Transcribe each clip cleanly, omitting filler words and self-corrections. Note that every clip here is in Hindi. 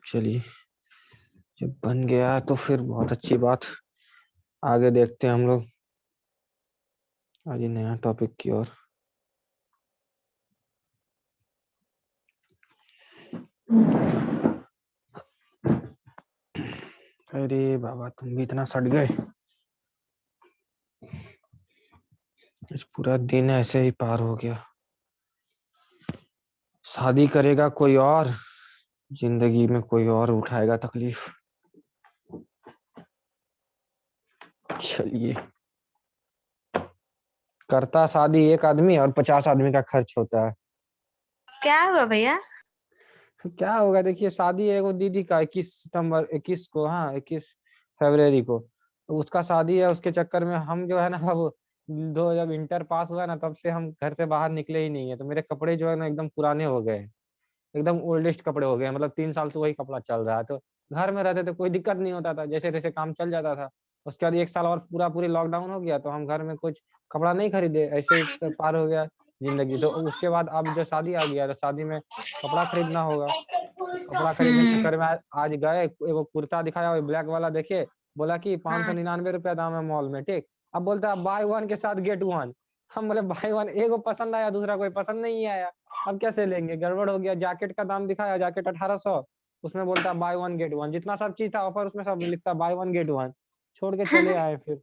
चलिए, जब बन गया तो फिर बहुत अच्छी बात। आगे देखते हैं हम लोग आज ये नया टॉपिक की ओर। अरे बाबा, तुम भी इतना सट गए। आज पूरा दिन ऐसे ही पार हो गया। शादी करेगा कोई और, जिंदगी में कोई और उठाएगा तकलीफ। चलिए, करता शादी एक आदमी और 50 आदमी का खर्च होता है। क्या हुआ भैया? क्या होगा, देखिए शादी है वो दीदी का 21 सितंबर, 21 को, हाँ 21 फरवरी को। तो उसका शादी है, उसके चक्कर में हम जो है ना, अब दो जब इंटर पास हुआ ना तब से हम घर से बाहर निकले ही नहीं है। तो मेरे कपड़े जो है ना एकदम पुराने हो गए हैं, एकदम ओल्डेस्ट कपड़े हो गए। मतलब 3 साल से वही कपड़ा चल रहा है। तो घर में रहते थे कोई दिक्कत नहीं होता था, जैसे जैसे काम चल जाता था। उसके बाद 1 साल और पूरा पूरी लॉकडाउन हो गया तो हम घर में कुछ कपड़ा नहीं खरीदे, ऐसे ही सब पार हो गया जिंदगी। तो उसके बाद अब जो शादी आ गया तो शादी में कपड़ा खरीदना होगा। कपड़ा खरीदने के हम्म। चक्कर में आज गए, एगो कुर्ता दिखाया, वो ब्लैक वाला देखे। बोला कि पाँच सौ हाँ। निन्यानवे रुपया दाम है मॉल में, ठीक। अब बोलता है बाय वन के साथ गेट वन। हम बोले बाय वन, एगो पसंद आया, दूसरा कोई पसंद नहीं आया। अब कैसे लेंगे, गड़बड़ हो गया। जैकेट का दाम दिखाया, जैकेट 1800, उसमें बोलता है बाय वन गेट वन। जितना सब चीज था ऑफर उसमें सब लिखता बाय वन गेट वन। छोड़ के चले आए फिर।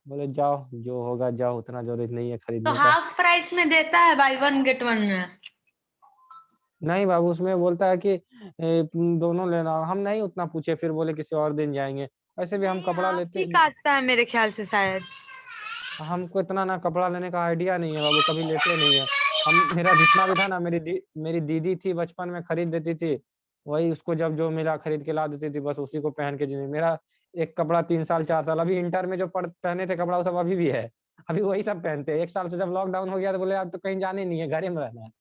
बोले जाओ, जो होगा जाओ, उतना जरूरत नहीं है तो खरीदने का। हाफ प्राइस में देता है बाई वन गेट वन में? नहीं बाबू, उसमें बोलता है कि दोनों लेना। हम नहीं उतना पूछे, फिर बोले किसी और दिन जाएंगे। वैसे भी हम नहीं, कपड़ा हाफ लेते, ही काटता है मेरे ख्याल से शायद। हमको इतना ना कपड़ा लेने का आइडिया नहीं है बाबू, कभी लेते नहीं है। हम, मेरा जितना भी था ना, मेरी दीदी थी बचपन में, खरीद देती थी। वही उसको जब जो मिला खरीद के ला देती थी, बस उसी को पहन के जिंदगी। मेरा एक कपड़ा 3 साल 4 साल, अभी इंटर में जो पहने थे कपड़ा वो सब अभी भी है। अभी वही सब पहनते हैं। 1 साल से जब लॉकडाउन हो गया तो बोले अब तो कहीं जाने नहीं है, घर ही में रहना है।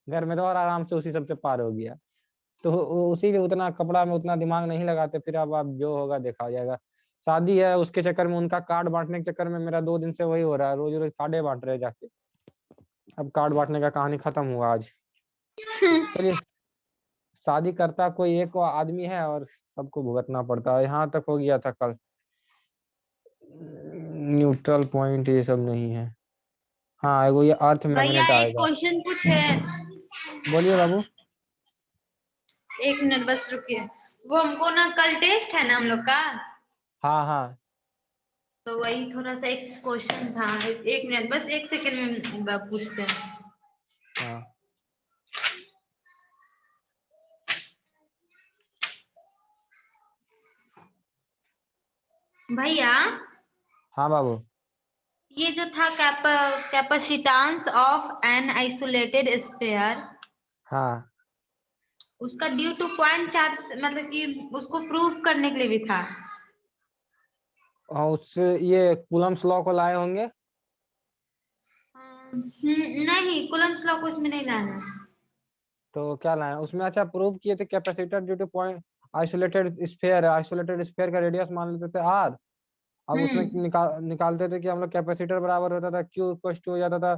घर में तो और आराम से उसी सबसे पार हो गया। तो उसी के उतना कपड़ा में उतना दिमाग नहीं लगाते। फिर अब जो होगा देखा जाएगा। शादी है उसके चक्कर में, उनका कार्ड बांटने के चक्कर में मेरा 2 दिन से वही हो रहा है, रोज रोज कार्डे बांट रहे हैं जाके। अब कार्ड बांटने का कहानी खत्म हुआ आज। चलिए, शादी करता कोई एक आदमी है और सबको भुगतना पड़ता है। यहाँ तक हो गया था कल। न्यूट्रल पॉइंट ये सब नहीं है। हाँ, एगो ये अर्थ भैया मैग्नेट एक आएगा। क्वेश्चन पूछे। बोलिए बाबू। 1 मिनट बस रुकिए। वो हमको ना कल टेस्ट है ना हम लोग का। हाँ हाँ तो वही थोड़ा सा एक क्वेश्चन था। 1 मिनट बस 1 सेकंड में पूछते हैं। हाँ भैया, हाँ बाबू। ये जो था capacitance of an isolated sphere, हाँ, उसका ड्यू टू पॉइंट चार्ज, मतलब कि उसको प्रूफ करने के लिए भी था। और उससे ये कूलम्स लॉ को लाए होंगे। नहीं, कूलम्स लॉ को इसमें नहीं लाना। तो क्या लाए उसमें? अच्छा, प्रूव किए थे capacitor due two point isolated sphere है। आइसोलेटेड स्फीयर का रेडियस मान लेते थे आर। अब उसमें हम्म। निकालते थे कि हम लोग कैपेसिटर बराबर होता था क्यू इक्वल टू हो जाता था।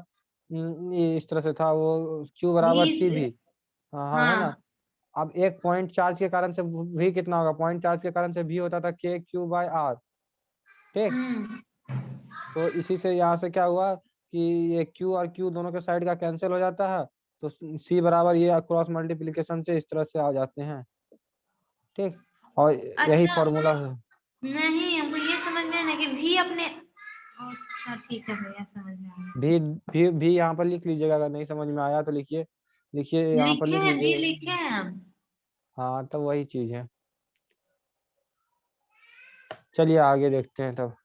ये इस तरह से था वो, क्यू बराबर सी भी। भी। हाँ हाँ, है ना। हाँ। अब एक पॉइंट चार्ज के कारण से भी कितना होगा, पॉइंट चार्ज के कारण से भी होता था के क्यू बाय आर, ठीक। हम्म। तो इसी से यहाँ से क्या हुआ कि ये क्यू और क्यू दोनों के साइड का कैंसिल हो जाता है। तो सी बराबर ये क्रॉस मल्टीप्लिकेशन से इस तरह से आ जाते हैं, ठीक। और यही अच्छा। फॉर्मूला। नहीं, हमको ये समझ में आना कि भी अपने। अच्छा ठीक है भैया, समझ में आ गया। भी यहाँ पर लिख लीजिएगा, अगर नहीं समझ में आया तो लिखिए। लिखिए यहाँ पर लिखे लिख हैं, भी लीजिए। लिखे हैं हम। हाँ, तो वही चीज है। चलिए आगे देखते हैं तब।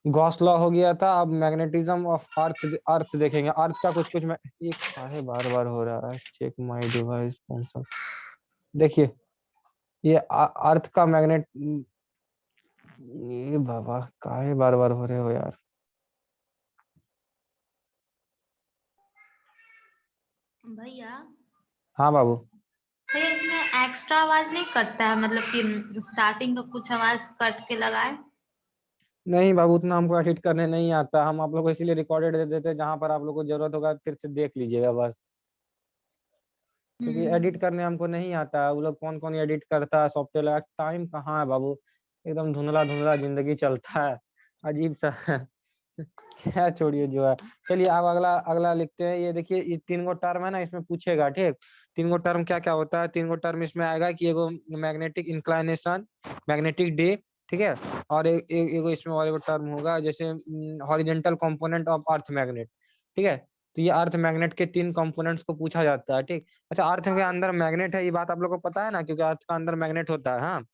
गॉस लॉ हो गया था। अब मैग्नेटिज्म ऑफ अर्थ, अर्थ देखेंगे। अर्थ का कुछ कुछ ये काहे बार बार हो रहा है, चेक माय डिवाइस कौन सा। देखिए, ये अर्थ का मैग्नेट, ये बाबा काहे बार बार हो रहे हो यार। भैया, हाँ बाबू। भैया इसमें एक्स्ट्रा आवाज नहीं कटता है, मतलब कि स्टार्टिंग का कुछ आवाज कट के लगाए? नहीं बाबू, उतना हमको एडिट करने नहीं आता। हम आप लोग को इसीलिए रिकॉर्डेड दे देते हैं, जहां पर आप लोग को जरूरत होगा फिर से देख लीजिएगा बस। क्योंकि एडिट करने हमको नहीं आता। वो लोग कौन कौन एडिट करता है, सॉफ्टवेयर लगा, टाइम कहाँ है बाबू, एकदम धुंधला धुंधला जिंदगी चलता है, अजीब सा क्या, छोड़िए जो है। चलिए अब अगला अगला लिखते हैं। ये देखिए, ये 3 गो टर्म है ना, इसमें पूछेगा, ठीक। 3 गो टर्म क्या क्या होता है, 3 गो टर्म इसमें आएगा कि एगो मैग्नेटिक इंक्लाइनेशन, मैग्नेटिक डे, ठीक है। और एगो इसमें और एगो टर्म होगा जैसे horizontal component of earth magnet, ठीक है। तो ये अर्थ मैग्नेट के 3 कंपोनेंट्स को पूछा जाता है, ठीक। अच्छा, अर्थ के अंदर मैग्नेट है, ये बात आप लोग को पता है ना, क्योंकि अर्थ का अंदर मैग्नेट होता है, हाँ,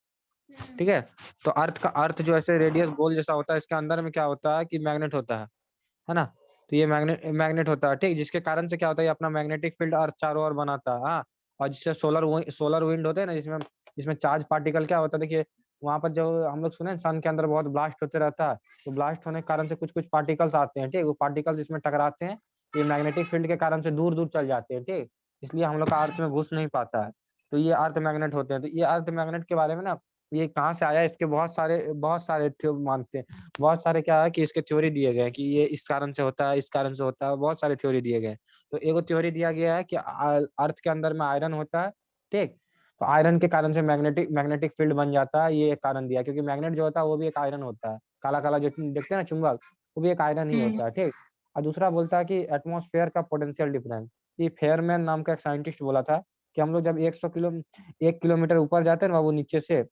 ठीक है। तो अर्थ जो ऐसे रेडियस गोल जैसा होता है, इसके अंदर में क्या होता है कि मैग्नेट होता है ना। तो ये मैग्नेट मैग्नेट होता है, ठीक, जिसके कारण से क्या होता है, ये अपना मैग्नेटिक फील्ड अर्थ चारों ओर बनाता है, हाँ। और जिससे सोलर विंड होते हैं ना, जिसमें जिसमें चार्ज पार्टिकल क्या होता है, देखिए वहां पर जो हम लोग सुने सन के अंदर बहुत ब्लास्ट होते रहता है, तो ब्लास्ट होने के कारण से कुछ कुछ पार्टिकल्स आते हैं, ठीक, वो पार्टिकल्स इसमें टकराते हैं, ये मैग्नेटिक फील्ड के कारण से दूर दूर चल जाते हैं, ठीक। इसलिए हम लोग का अर्थ में घुस नहीं पाता है। तो ये अर्थ मैग्नेट होते हैं। तो ये अर्थ मैग्नेट के बारे में ना, ये कहाँ से आया, इसके बहुत सारे मानते हैं, बहुत सारे क्या है कि इसके थ्योरी दिए गए हैं कि ये इस कारण से होता है, इस कारण से होता है, बहुत सारे थ्योरी दिए गए हैं। तो एगो थ्योरी दिया गया है कि अर्थ के अंदर में आयरन होता है, ठीक। तो आयरन के कारण से मैग्नेटिक मैग्नेटिक फील्ड बन जाता है, ये एक कारण दिया, क्योंकि मैग्नेट जो होता है वो भी एक आयरन होता है, काला काला जो देखते हैं ना चुंबक, वो भी एक आयरन ही होता है, ठीक। और दूसरा बोलता है कि एटमॉस्फेयर का पोटेंशियल डिफरेंस। ये फेयरमैन नाम का एक साइंटिस्ट बोला था कि हम लोग जब 1 किलोमीटर ऊपर जाते हैं ना वो नीचे से,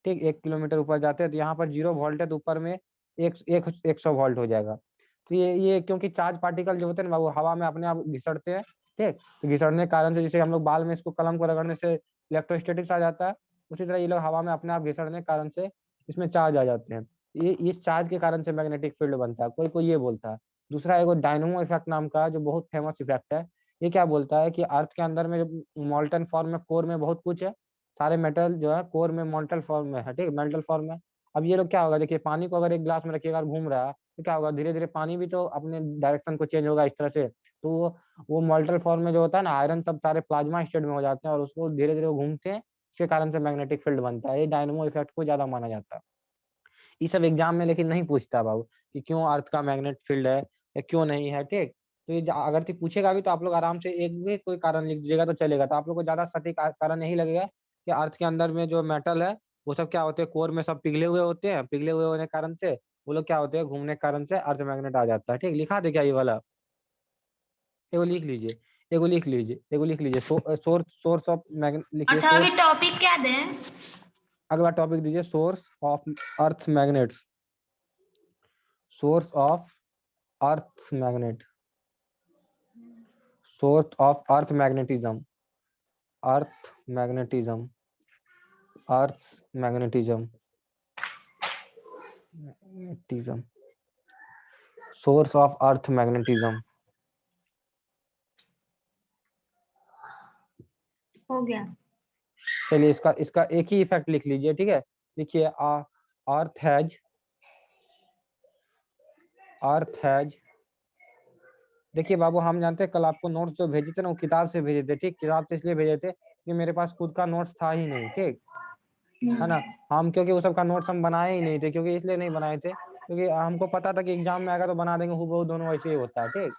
ठीक, 1 किलोमीटर ऊपर जाते हैं तो यहाँ पर 0 वोल्ट है, तो ऊपर में 100 वोल्ट हो जाएगा। तो ये क्योंकि चार्ज पार्टिकल जो होते हैं ना वो हवा में अपने आप घिसड़ते हैं, ठीक। तो घिसड़ने के कारण से जैसे हम लोग बाल में इसको कलम को रगड़ने से इलेक्ट्रोस्टैटिक्स आ जाता है, उसी तरह ये लोग हवा में अपने आप घिसड़ने के कारण से इसमें चार्ज आ जाते हैं। ये इस चार्ज के कारण से मैग्नेटिक फील्ड बनता है, कोई कोई ये बोलता है। दूसरा एगो डायनमो इफेक्ट नाम का जो बहुत फेमस इफेक्ट है, ये क्या बोलता है कि अर्थ के अंदर में मॉल्टन फॉर्म में, कोर में बहुत कुछ है, सारे मेटल जो है कोर में मॉल्टल फॉर्म में है, ठीक, मेल्टल फॉर्म में। अब ये लोग क्या होगा, देखिए पानी को अगर एक ग्लास में रखिएगा और घूम रहा है, तो क्या होगा, धीरे धीरे पानी भी तो अपने डायरेक्शन को चेंज होगा इस तरह से। तो वो मॉल्टल फॉर्म में जो होता है ना, आयरन सब सारे प्लाज्मा स्टेट में हो जाते हैं और उसको धीरे धीरे वो घूमते हैं, इसके कारण से मैग्नेटिक फील्ड बनता है। ये डायनमो इफेक्ट को ज्यादा माना जाता है। ये सब एग्जाम में लेकिन नहीं पूछता बाबू कि क्यों अर्थ का मैग्नेट फील्ड है या क्यों नहीं है, ठीक। तो ये अगर तो पूछेगा भी तो आप लोग आराम से एक भी कोई कारण लिख दीजिएगा तो चलेगा, तो आप लोग को ज्यादा सटीक कारण यही लगेगा कि अर्थ के अंदर में जो मेटल है वो सब क्या होते हैं, कोर में सब पिघले हुए होते हैं, पिघले हुए होने के कारण से वो लोग क्या होते हैं, घूमने के कारण से अर्थ मैग्नेट आ जाता है, ठीक। लिखा दे क्या ये वाला, एगो लिख लीजिए, एगो लिख लीजिए, एगो लिख लीजिए, सोर्स ऑफ मैग्नेट लिखिए, अच्छा, अभी सोर्स। टॉपिक क्या दें? अगला टॉपिक दीजिए, source of earth magnets, source of earth magnet, source of earth magnetism, earth magnetism, earth magnetism, magnetism, source of earth magnetism. हो गया। चलिए इसका इसका एक ही इफेक्ट लिख लीजिए, ठीक है। लिखिए, अर्थ हैज, अर्थ हैज, देखिए बाबू हम जानते हैं कल आपको नोट्स जो भेजे थे ना वो किताब से भेजे थे, ठीक, किताब से इसलिए भेजे थे कि मेरे पास खुद का नोट्स था ही नहीं, ठीक, है ना। हम क्योंकि वो सब का नोट्स हम बनाए ही नहीं थे, क्योंकि इसलिए नहीं बनाए थे क्योंकि हमको पता था कि एग्जाम में आएगा तो बना देंगे, हूबहू दोनों वैसे ही होता है, ठीक।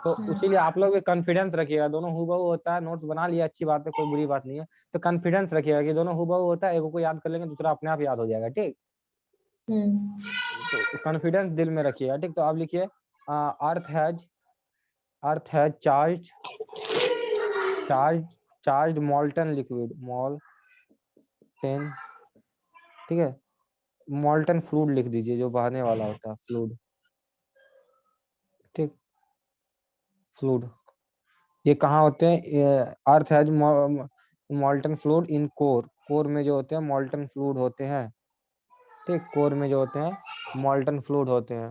तो इसीलिए आप लोग भी कॉन्फिडेंस रखिएगा, दोनों हूबहू होता है, नोट्स बना लिया अच्छी बात है, कोई बुरी बात नहीं है। तो कॉन्फिडेंस रखिएगा कि दोनों हूबहू होता है, एक को याद कर लेंगे दूसरा अपने आप याद हो जाएगा, ठीक। हम्म। तो कॉन्फिडेंस दिल में रखिएगा, ठीक। तो आप लिखिए, earth has, earth has charge, charge, charge मॉल्टन liquid, मॉल्टन, ठीक है, मॉल्टन फ्लूइड लिख दीजिए, जो बहने वाला होता है फ्लूइड, ठीक, फ्लूइड। ये कहाँ होते हैं, earth has मॉल्टन fluid in core, core में जो होते हैं मॉल्टन फ्लूइड होते हैं, ठीक, कोर में जो होते हैं मॉल्टन फ्लूइड होते हैं।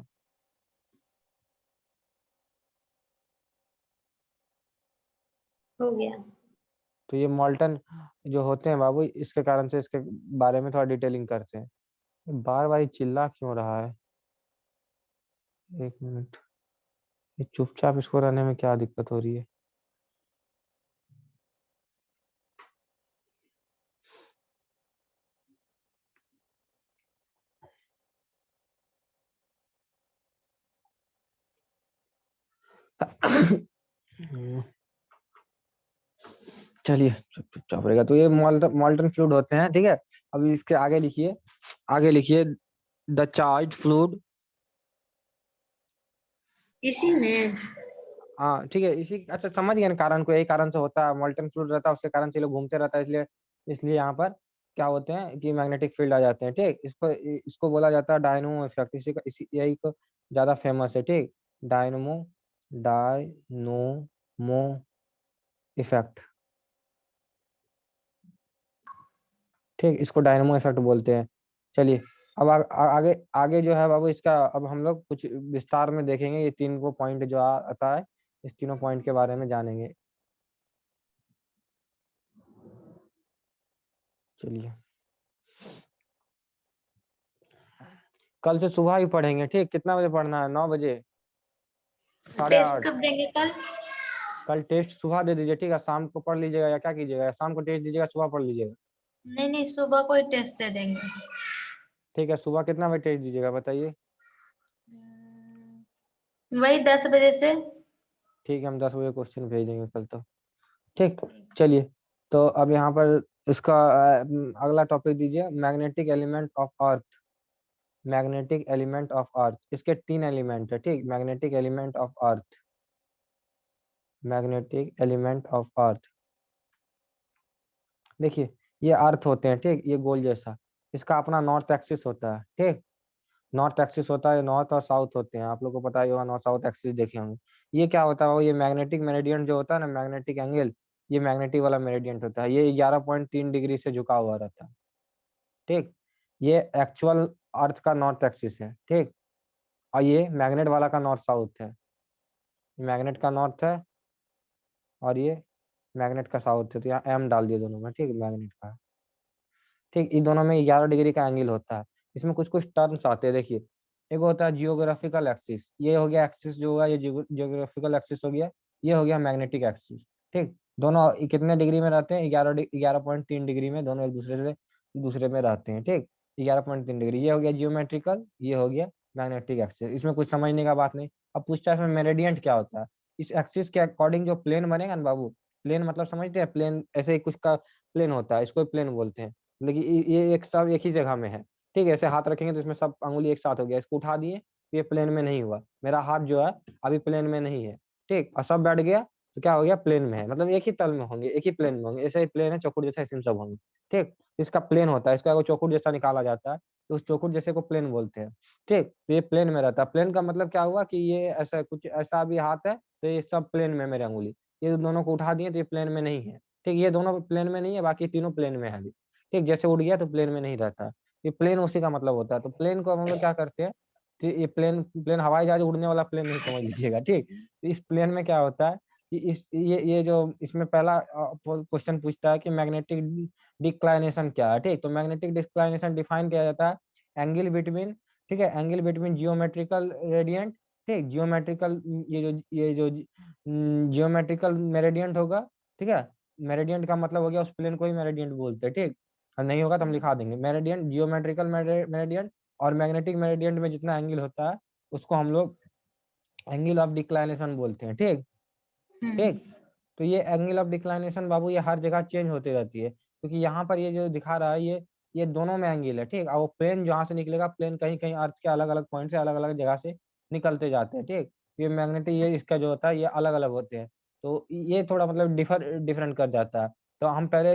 हो गया। तो ये मॉल्टन जो होते हैं बाबू, इसके कारण से इसके बारे में थोड़ा डिटेलिंग करते हैं। बार बार चिल्ला क्यों रहा है, 1 मिनट, ये चुपचाप इसको रहने में क्या दिक्कत हो रही है। चलिए चुपचाप रहेगा। तो ये मॉल्टन फ्लूइड होते हैं, ठीक है। अब इसके आगे लिखिए, आगे लिखिए द चार्ज फ्लूइड। इसी में। हाँ ठीक है, इसी अच्छा समझ गए ना कारण को, यही कारण से होता है, मॉल्टन फ्लूइड रहता है उसके कारण से ये लोग घूमते रहता है, इसलिए इसलिए यहाँ पर क्या होते हैं कि मैग्नेटिक फील्ड आ जाते हैं, ठीक। इसको इसको बोला जाता है डायनमो इफेक्ट, इसी का इसी यही को ज्यादा फेमस है, ठीक। डायनमो डायनोमो इफेक्ट, ठीक, इसको डायनमो इफेक्ट बोलते हैं। चलिए अब आगे आगे जो है बाबू इसका, अब हम लोग कुछ विस्तार में देखेंगे, ये तीन को पॉइंट जो आता है, इस तीनों पॉइंट के बारे में जानेंगे। चलिए कल से सुबह ही पढ़ेंगे, ठीक। कितना बजे पढ़ना है? 9 बजे? साढ़े टेस्ट आठ कब देंगे कल? कल टेस्ट सुबह दे दीजिए, ठीक है। शाम को पढ़ लीजिएगा या क्या कीजिएगा? शाम को टेस्ट दीजिएगा, सुबह पढ़ लीजिएगा। नहीं नहीं, सुबह को ही टेस्ट दे देंगे। ठीक है, सुबह कितना बजे टेस्ट दीजिएगा बताइए? वही 10 बजे से। ठीक है, हम 10 बजे क्वेश्चन भेज देंगे कल तो, ठीक। चलिए तो अब यहाँ पर इसका अगला टॉपिक दीजिए, magnetic element of earth. Magnetic element of earth, इसके 3 एलिमेंट है, ठीक। Magnetic element of earth, magnetic element of earth. देखिए ये अर्थ होते हैं, ठीक, ये गोल जैसा, इसका अपना नॉर्थ एक्सिस होता है, ठीक। नॉर्थ एक्सिस होता है, नॉर्थ और साउथ होते हैं, आप लोग को पता ही होगा, नॉर्थ साउथ एक्सिस देखे होंगे। ये क्या होता है वो, ये मैग्नेटिक मेरिडियन जो होता है ना, मैग्नेटिक एंगल, ये मैग्नेटिक वाला मेरिडियन होता है, ये 11.3 डिग्री से झुका हुआ रहता है, ठीक। ये एक्चुअल अर्थ का नॉर्थ एक्सिस है, ठीक। और ये मैग्नेट वाला का नॉर्थ साउथ है, मैग्नेट का नॉर्थ है और ये मैग्नेट का साउथ है, तो यहाँ एम डाल दिए दोनों में, ठीक, मैग्नेट का, ठीक। इन दोनों में 11 डिग्री का एंगल होता है। इसमें कुछ कुछ टर्म्स आते हैं, देखिए। एक होता है जियोग्राफिकल एक्सिस, ये हो गया एक्सिस जो हुआ, ये जियोग्राफिकल एक्सिस हो गया। ये हो गया मैग्नेटिक एक्सिस, ठीक। दोनों कितने डिग्री में रहते हैं? 11.3 डिग्री में, दोनों एक दूसरे में रहते हैं, ठीक। 11.3 डिग्री, ये हो गया जियोमेट्रिकल, ये हो गया मैग्नेटिक एक्सिस। इसमें कुछ समझने का बात नहीं। अब पूछता है इसमें मेरेडियंट क्या होता है। इस एक्सिस के अकॉर्डिंग जो प्लेन बनेगा ना बाबू, प्लेन मतलब समझते हैं, प्लेन ऐसे ही कुछ का प्लेन होता है, इसको प्लेन बोलते हैं। लेकिन ये एक सब एक ही जगह में है, ठीक है। ऐसे हाथ रखेंगे तो इसमें सब अंगुली एक साथ हो गया, इसको उठा दिए तो ये प्लेन में नहीं हुआ, मेरा हाथ जो है अभी प्लेन में नहीं है, ठीक। और सब बैठ गया तो क्या हो गया, प्लेन में है, मतलब एक ही तल में होंगे, एक ही प्लेन में होंगे। ऐसे ही प्लेन है, चौकुर जैसा, ऐसे सब होंगे, ठीक। इसका प्लेन होता है, इसका अगर चौकुर जैसा निकाला जाता है तो उस चौकुर जैसे को प्लेन बोलते हैं, ठीक। तो ये प्लेन में रहता है। प्लेन का मतलब क्या हुआ कि ये ऐसा कुछ ऐसा भी हाथ है तो ये सब प्लेन में मेरे अंगुली, ये दोनों को उठा दिए तो ये प्लेन में नहीं है, ठीक। ये दोनों प्लेन में नहीं है, बाकी तीनों प्लेन में है अभी, ठीक। जैसे उड़ गया तो प्लेन में नहीं रहता, ये प्लेन उसी का मतलब होता है। तो प्लेन को हम लोग क्या करते हैं, तो ये प्लेन प्लेन हवाई जहाज उड़ने वाला प्लेन नहीं समझ लीजिएगा, ठीक। तो इस प्लेन में क्या होता है कि इस ये जो इसमें पहला क्वेश्चन पूछता है कि मैग्नेटिक डिक्लाइनेशन क्या है, ठीक। तो मैग्नेटिक डिक्लाइनेशन डिफाइन किया जाता है एंगल बिटवीन, ठीक है, एंगल बिटवीन जियोमेट्रिकल रेडियंट, ठीक। जियोमेट्रिकल ये जो जियोमेट्रिकल मेरेडियंट होगा, ठीक है। मेरेडियंट का मतलब हो गया उस प्लेन को ही मेरेडियंट बोलते हैं, ठीक। और नहीं होगा तो हम लिखा देंगे मेरेडियंट, जियोमेट्रिकल मेरेडियंट। और मैग्नेटिक मेरेडियंट में जितना एंगल होता है उसको हम लोग एंगल ऑफ डिक्लाइनेशन बोलते हैं, ठीक, ठीक। तो ये एंगल ऑफ डिक्लाइनेशन बाबू ये हर जगह चेंज होती रहती है, क्योंकि यहाँ पर ये जो दिखा रहा है ये दोनों में एंगल है, ठीक। और वो प्लेन जहाँ से निकलेगा, प्लेन कहीं कहीं अर्थ के अलग अलग पॉइंट से अलग अलग जगह से निकलते जाते हैं, ठीक। ये मैग्नेटिक ये इसका जो होता है ये अलग अलग होते हैं, तो ये थोड़ा मतलब डिफरेंट कर जाता है। तो हम पहले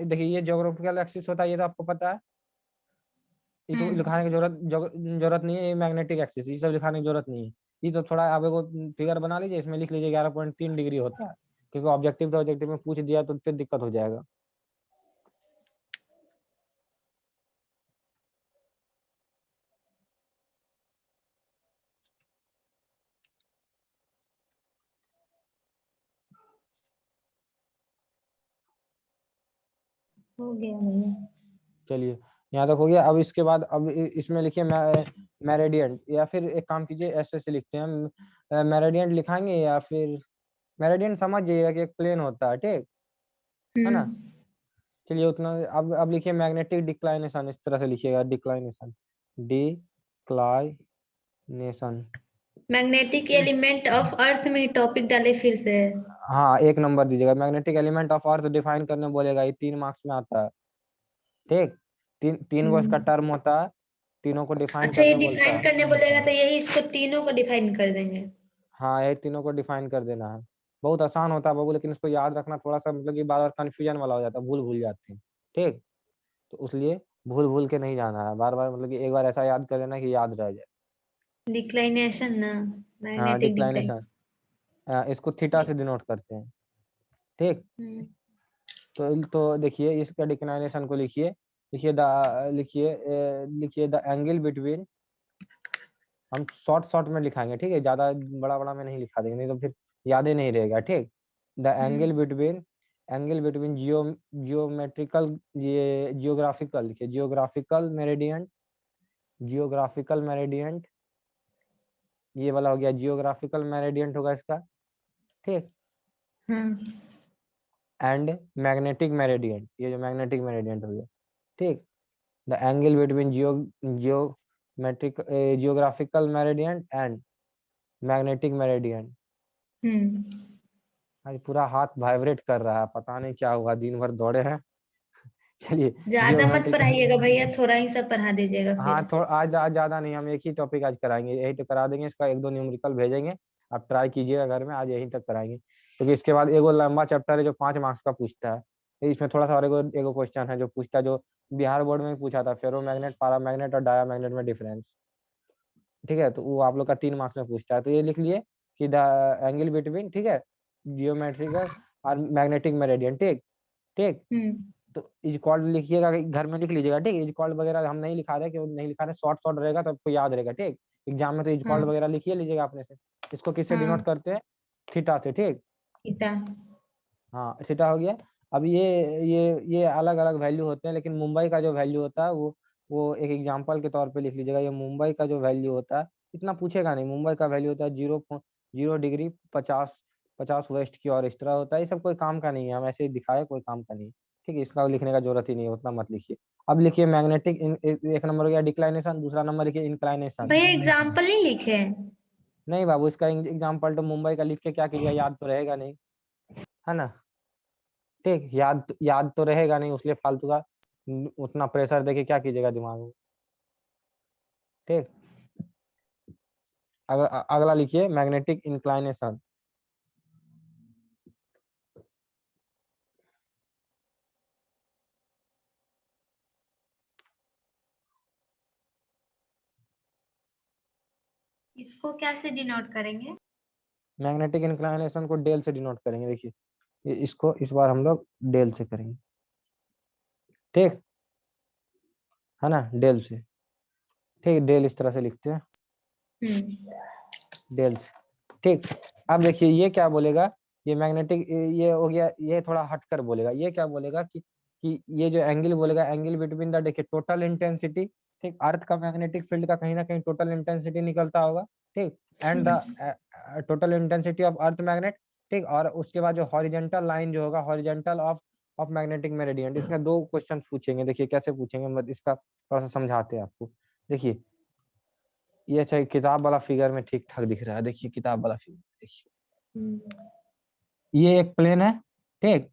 देखिए ये ज्योग्राफिकल एक्सिस होता है, ये तो आपको पता है, ये तो लिखाने की जरूरत नहीं है। ये मैग्नेटिक एक्सिस, ये सब लिखाने की जरूरत नहीं है। ये तो थोड़ा आप एगो फिगर बना लीजिए, इसमें लिख लीजिए 11.3 डिग्री होता है, क्योंकि ऑब्जेक्टिव तो ऑब्जेक्टिव में पूछ दिया तो फिर दिक्कत हो जाएगा। हो गया भैया। चलिए यहाँ तक हो गया। अब इसके बाद अब इसमें लिखिए मेरेडियंट, या फिर एक काम कीजिए ऐसे ऐसे लिखते हैं, मेरेडियंट लिखाएंगे या फिर मेरेडियंट समझ जाइएगा कि एक प्लेन होता है, ठीक है ना। चलिए उतना। अब लिखिए मैग्नेटिक डिक्लाइनेशन, इस तरह से लिखिएगा, declination, declination. Magnetic element of earth में टॉपिक डाले फिर से। हाँ 1 नंबर दीजिएगा। Magnetic element of earth define करने बोलेगा, ये 3 मार्क्स में आता है। ठीक, तीन तीन गो इसका टर्म होता है, तीनों को डिफाइन अच्छा, ये करने बोलता डिफाइन है। करने बोलेगा तो यही इसको तीनों को डिफाइन कर देंगे। हाँ ये तीनों को डिफाइन कर देना है। बहुत आसान होता है बाबू, लेकिन इसको याद रखना थोड़ा सा मतलब कि बार बार कंफ्यूजन वाला हो जाता है, भूल भूल जाते हैं। ठीक, तो इसलिए भूल भूल के नहीं जाना है, बार बार मतलब कि एक बार ऐसा याद कर लेना कि याद रह जाए। डिक्लाइनेशन ना, हाँ मैग्नेटिक डिक्लाइन। डिक्लाइनेशन, इसको थीटा से डिनोट करते हैं। ठीक, हम्म तो देखिए इसका डिक्लाइनेशन को लिखिए। लिखिए द लिखिए द एंगल बिटवीन, हम शॉर्ट शॉर्ट में लिखाएंगे, ठीक है, ज्यादा बड़ा बड़ा में नहीं लिखा देंगे, नहीं तो फिर याद ही नहीं रहेगा। ठीक, the angle hmm between, angle between geometrical, ये जियोग्राफिकल लिखिए, जियोग्राफिकल मेरिडियन, जियोग्राफिकल मेरिडियन, ये वाला हो गया जियोग्राफिकल मेरिडियन होगा इसका। ठीक, हम्म एंड मैग्नेटिक मेरिडियन, ये जो मैग्नेटिक मेरिडियन हो गया। ठीक, the angle between geometric geographical meridian and magnetic meridian. Hmm आज पूरा हाथ वाइब्रेट कर रहा है, पता नहीं क्या हुआ, दिन भर दौड़े हैं। चलिए ज्यादा मत जियोमेट्रिक, पढ़ाइएगा भैया, थोड़ा ही सब पढ़ा दीजिएगा हाँ फिर। थोड़ा आज आज ज्यादा नहीं, हम एक ही टॉपिक आज कराएंगे, यही तो करा देंगे, इसका 1-2 न्यूमेरिकल भेजेंगे, आप ट्राई कीजिएगा घर में, आज यहीं तक कराएंगे, क्योंकि इसके बाद एगो लंबा चैप्टर है जो 5 मार्क्स का पूछता है। तो इसमें थोड़ा सा और एगो एगो क्वेश्चन है जो पूछता है, जो बिहार बोर्ड में भी पूछा था, फेरो मैग्नेट, पारा मैग्नेट और डाया मैग्नेट में डिफरेंस। ठीक है, तो वो आप लोग का 3 मार्क्स में पूछता है, तो ये लिख लिए कि द एंगल बिटवीन, ठीक है, जियोमेट्रिकल और मैग्नेटिक मेरिडियन। ठीक, ठीक, हम्म तो इज कॉल्ड लिखिएगा, घर में लिख लीजिएगा। ठीक, इज कॉल्ड वगैरह हम नहीं लिखा रहे, क्यों नहीं लिखा रहे, शॉर्ट शॉर्ट रहेगा तो आपको याद रहेगा। ठीक, एग्जाम में तो इज कॉल्ड हाँ वगैरह लिखिए लीजिएगा अपने से। इसको किससे डिनोट हाँ, करते हैं, थीटा से। ठीक, थीटा। हाँ थीटा हो गया। अब ये अलग अलग वैल्यू होते हैं, लेकिन मुंबई का जो वैल्यू होता है वो एक एग्जाम्पल के तौर पे लिख लीजिएगा। ये मुंबई का जो वैल्यू होता है, इतना पूछेगा नहीं, मुंबई का वैल्यू होता है 0.0 डिग्री 50 वेस्ट की और इस तरह होता है। ये सब कोई काम का नहीं है, हम ऐसे ही दिखाए, कोई काम का नहीं है। ठीक है, इसका लिखने का जरूरत ही नहीं है, उतना मत लिखिए। अब लिखिए मैग्नेटिक, एक नंबर हो गया डिक्लाइनेशन, दूसरा नंबर लिखिए इंक्लाइनेशन। भैया एग्जाम्पल नहीं लिखे हैं। नहीं बाबू, इसका एग्जाम्पल तो मुंबई का लिख के क्या कीजिएगा, याद तो रहेगा नहीं, है ना। ठीक, याद तो रहेगा नहीं, उसलिए फालतू का उतना प्रेशर देके क्या कीजिएगा दिमाग में। ठीक, अगला लिखिए मैग्नेटिक इंक्लाइनेशन। इसको कैसे डिनोट करेंगे? मैग्नेटिक इंक्लाइनेशन को डेल से डिनोट करेंगे। देखिए इसको इस बार हम लोग डेल से करेंगे। ठीक, है ना, डेल से। ठीक, डेल इस तरह से लिखते हैं, हम्म डेल से। ठीक, अब देखिए ये क्या बोलेगा, ये मैग्नेटिक, ये हो गया, ये थोड़ा हटकर बोलेगा, ये क्या बोलेगा कि ये जो एंगल बोलेगा, एंगल बिटवीन द, देखिए टोटल इंटेंसिटी। ठीक, अर्थ का मैग्नेटिक फील्ड का कहीं ना कहीं टोटल इंटेंसिटी निकलता होगा। ठीक, and the total intensity of earth magnet. ठीक, और उसके बाद जो हॉरिजेंटल लाइन जो होगा, हॉरिजेंटल ऑफ मैग्नेटिक मेरिडियन। इसमें 2 क्वेश्चन पूछेंगे, देखिए कैसे पूछेंगे, मतलब इसका थोड़ा सा समझाते हैं आपको। देखिए ये अच्छा किताब वाला फिगर में ठीक ठाक दिख रहा है, देखिए किताब वाला फिगर देखिए, हम्म ये एक प्लेन है। ठीक,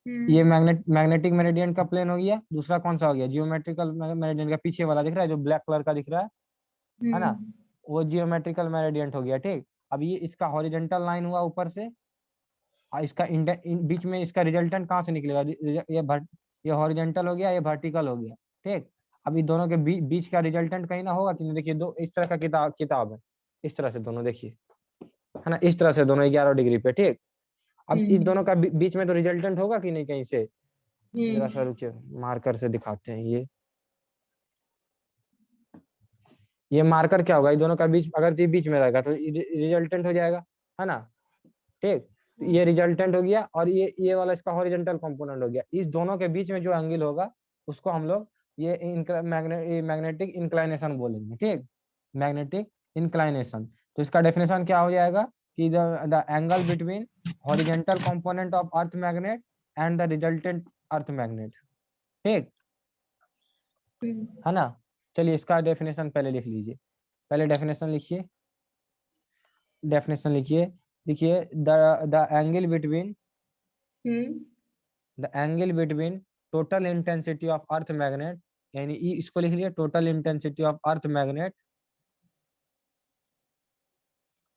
ये हम्म मैग्नेटिक मेरिडियन का प्लेन हो गया, दूसरा कौन सा हो गया, जियोमेट्रिकल मेरिडियन का पीछे वाला दिख रहा है जो ब्लैक कलर का दिख रहा है ना, हम्म वो जियोमेट्रिकल मेरिडियन हो गया। ठीक, अब ये इसका हॉरिजेंटल लाइन हुआ ऊपर से, और इसका बीच में इसका रिजल्टेंट कहाँ से निकलेगा, ये हॉरिजेंटल हो गया, ये वर्टिकल हो गया। ठीक, अब इन दोनों के बीच का रिजल्टेंट कहीं ना होगा कि नहीं, देखिए दो इस तरह का किताब है, इस तरह से दोनों देखिए, है ना, इस तरह से दोनों 11 डिग्री पे। ठीक, अब इस दोनों का बीच में तो रिजल्टेंट होगा कि नहीं कहीं से, जरा सा हम्म रुकिए, मार्कर से दिखाते हैं। ये मार्कर क्या होगा, इन दोनों का बीच, अगर ये बीच में रहेगा तो रिजल्टेंट हो जाएगा, है ना। ठीक, तो ये रिजल्टेंट हो गया, और ये वाला इसका हॉरिजेंटल कंपोनेंट हो गया। इस दोनों के बीच में जो एंगल होगा उसको हम लोग ये मैग्नेटिक इंक्लाइनेशन बोलेंगे। ठीक, मैग्नेटिक इंक्लाइनेशन, तो इसका डेफिनेशन क्या हो जाएगा कि the angle between horizontal component of earth magnet and the resultant earth magnet. ठीक, है ना। चलिए इसका डेफिनेशन पहले लिख लीजिए, पहले डेफिनेशन लिखिए, डेफिनेशन लिखिए। देखिए the angle between hmm the angle between total intensity of earth magnet, यानी इसको लिख लिया total intensity of earth magnet,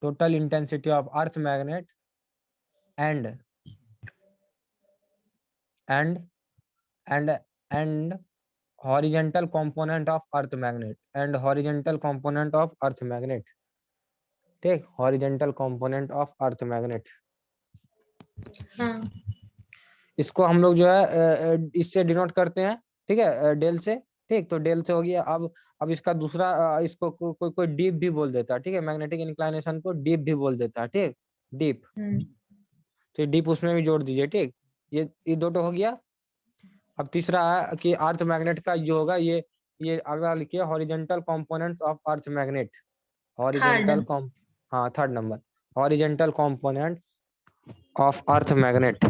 total intensity of earth magnet and and and and horizontal component of earth magnet and horizontal component of earth magnet. ठीक, horizontal component of earth magnet, हाँ इसको हम लोग जो है इससे डिनोट करते हैं। ठीक है, डेल से। ठीक, तो डेल से हो गया। अब इसका दूसरा इसको कोई कोई डीप भी बोल देता है। ठीक है, मैग्नेटिक इंक्लाइनेशन को डीप भी बोल देता है। ठीक, डीप, तो डीप उसमें भी जोड़ दीजिए। ठीक, ये दो तो हो गया। अब तीसरा है कि अर्थ मैग्नेट का जो होगा ये अगला लिखिए, horizontal components of earth magnet, third. Horizontal com हाँ third number, horizontal components of earth magnet.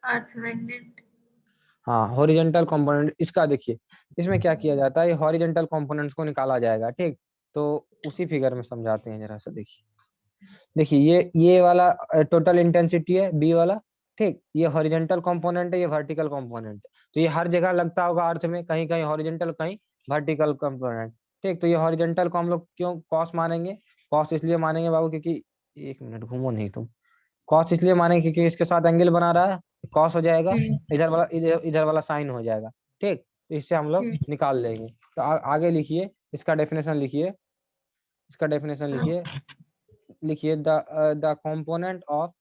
Earth magnet. हाँ, हॉरिजेंटल कंपोनेंट, इसका देखिए इसमें क्या किया जाता है, ये हॉरिजेंटल कंपोनेंट्स को निकाला जाएगा। ठीक, तो उसी फिगर में समझाते हैं जरा सा। देखिए देखिए ये वाला टोटल इंटेंसिटी है, बी वाला। ठीक, ये हॉरिजेंटल कंपोनेंट है, ये वर्टिकल कंपोनेंट है। तो ये हर जगह लगता होगा अर्थ में, कहीं कहीं हॉरिजेंटल, कहीं वर्टिकल कंपोनेंट। ठीक, तो ये हॉरिजेंटल को हम लोग क्यों कॉस मानेंगे? कॉस इसलिए मानेंगे बाबू क्योंकि, एक मिनट घूमो नहीं तुम, कॉस इसलिए मानेंगे क्योंकि इसके साथ एंगल बना रहा है, कॉस हो जाएगा, इधर वाला साइन हो जाएगा। ठीक, तो इससे हम लोग निकाल लेंगे। तो आगे लिखिए, इसका डेफिनेशन लिखिए, इसका डेफिनेशन लिखिए। लिखिए द कंपोनेंट ऑफ,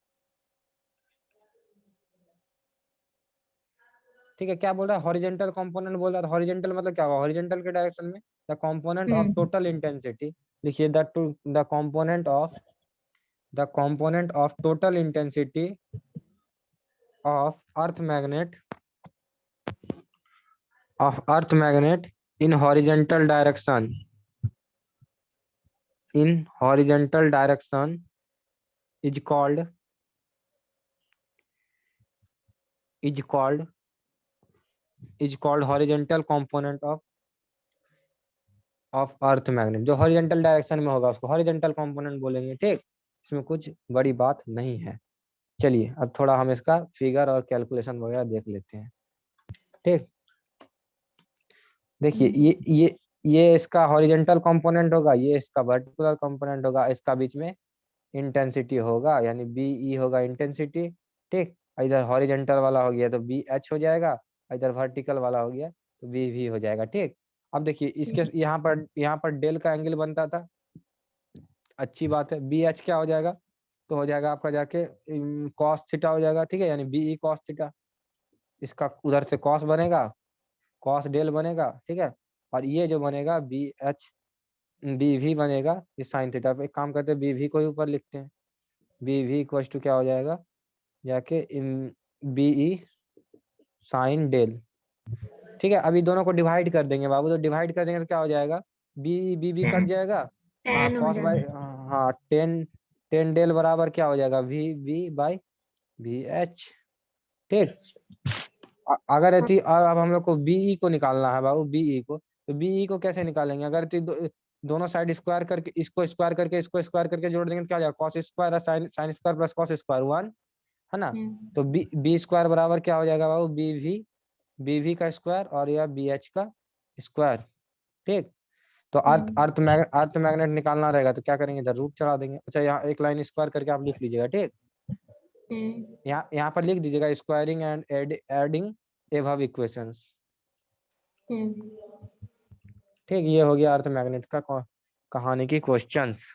ठीक है, क्या बोल रहा है? हॉरिजेंटल कंपोनेंट बोल रहा है। हॉरिजेंटल मतलब क्या हुआ? हॉरिजेंटल के डायरेक्शन में the component of total intensity. लिखिए the component of total intensity of earth magnet in horizontal direction, is called horizontal component of earth magnet. जो हॉरिजेंटल डायरेक्शन में होगा उसको हॉरिजेंटल कंपोनेंट बोलेंगे। ठीक, इसमें कुछ बड़ी बात नहीं है। चलिए अब थोड़ा हम इसका फिगर और कैलकुलेशन वगैरह देख लेते हैं। ठीक, देखिए ये इसका हॉरिजेंटल कंपोनेंट होगा, ये इसका वर्टिकल कंपोनेंट होगा, इसका बीच में इंटेंसिटी होगा, यानी बी होगा इंटेंसिटी। ठीक, इधर हॉरिजेंटल वाला हो गया तो बी एच हो जाएगा, इधर वर्टिकल वाला हो गया तो वी हो जाएगा। ठीक, अब देखिए इसके यहाँ पर डेल का एंगल बनता था, अच्छी बात है। बी एच क्या हो जाएगा? तो हो जाएगा आपका जाके कॉस थीटा हो जाएगा। ठीक है, यानी बी कॉस थीटा, इसका उधर से कॉस बनेगा, कॉस डेल बनेगा। ठीक है, और ये जो बनेगा बी वी बनेगा, ये साइन थीटा। पे एक काम करते हैं, बी वी को ही ऊपर लिखते हैं। बी वी इक्वल टू क्या हो जाएगा जाके बी ई साइन डेल। ठीक है, अभी दोनों को डिवाइड कर देंगे बाबू, तो डिवाइड कर देंगे तो क्या हो जाएगा, बी कट जाएगा। हाँ, टेन हो कॉस बाई, जाएगा। हाँ, टेन टेन डेल बराबर क्या हो जाएगा, वी बाई वी एच। ठीक, अगर अब हम लोग को बीई को निकालना है बाबू, बीई को, तो बीई को कैसे निकालेंगे? अगर दोनों साइड स्क्वायर करके, इसको स्क्वायर करके इसको स्क्वायर करके जोड़ देंगे तो क्या हो जाएगा, cos square sine square plus cos square 1 है ना। तो बी स्क्वायर बराबर क्या हो जाएगा बाबू, बी वी का स्क्वायर और या बी एच का स्क्वायर। ठीक, तो अर्थ मैग्नेट निकालना रहेगा तो क्या करेंगे, इधर रूट चढ़ा देंगे। अच्छा, यहाँ एक लाइन स्क्वायर करके आप लिख लीजिएगा। ठीक, यहाँ पर लिख दीजिएगा squaring and adding above equations. ठीक, ये हो गया अर्थ मैग्नेट का कहानी की क्वेश्चंस।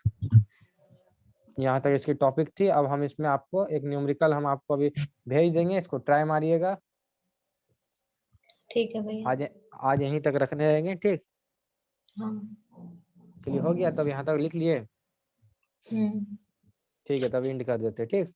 यहाँ तक इसकी टॉपिक थी। अब हम इसमें आपको एक न्यूमेरिकल हम आपको अभी भेज देंगे, इसको ट्राई मारिएगा। ठीक है भैया। आज यहीं तक रखने रहेंगे। ठीक, हाँ। चलिए हो गया, तब यहाँ तक लिख लिए। हम्म। ठीक है, तब एंड कर देते। ठीक।